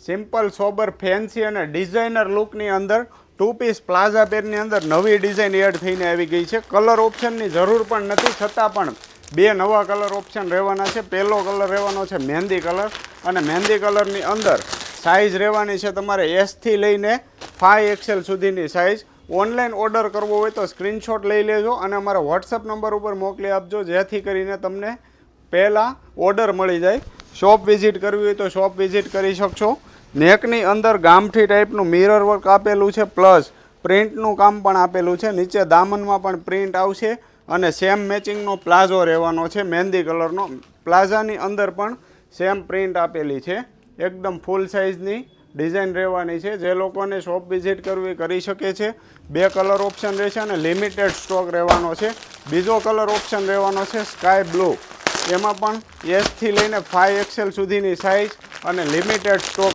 Simple sober fancy અને designer લુકની અંદર 2 piece plaza પેરની અંદર નવી ડિઝાઇન એડ થઈને આવી ગઈ છે. કલર ઓપ્શનની જરૂર પણ નથી, છતાં પણ 2 નવા કલર ઓપ્શન રહેવાના છે. પહેલો કલર રહેવાનો છે મહેંદી કલર, અને મહેંદી કલરની અંદર સાઇઝ રહેવાની છે તમારે S થી લઈને 5XL સુધીની સાઇઝ. ઓનલાઈન ઓર્ડર કરવો હોય તો સ્ક્રીનશોટ લઈ લેજો અને અમારા વોટ્સઅપ નંબર ઉપર મોકલી આપજો, જેથી કરીને તમને પહેલાં ઓર્ડર મળી જાય. શોપ વિઝિટ કરવી હોય તો શોપ વિઝિટ કરી શકશો. નેકની અંદર ગામઠી ટાઈપનું મિરર વર્ક આપેલું છે, પ્લસ પ્રિન્ટનું કામ પણ આપેલું છે. નીચે દામનમાં પણ પ્રિન્ટ આવશે અને સેમ મેચિંગનો પ્લાઝો રહેવાનો છે મહેંદી કલરનો. પ્લાઝાની અંદર પણ સેમ પ્રિન્ટ આપેલી છે. એકદમ ફૂલ સાઇઝની ડિઝાઇન રહેવાની છે. જે લોકોને શોપ વિઝિટ કરવી કરી શકે છે. 2 કલર ઓપ્શન રહેશે અને લિમિટેડ સ્ટોક રહેવાનો છે. બીજો કલર ઓપ્શન રહેવાનો છે સ્કાય બ્લુ. એમાં પણ S થી લઈને 5XL સુધીની સાઇઝ અને લિમિટેડ સ્ટોક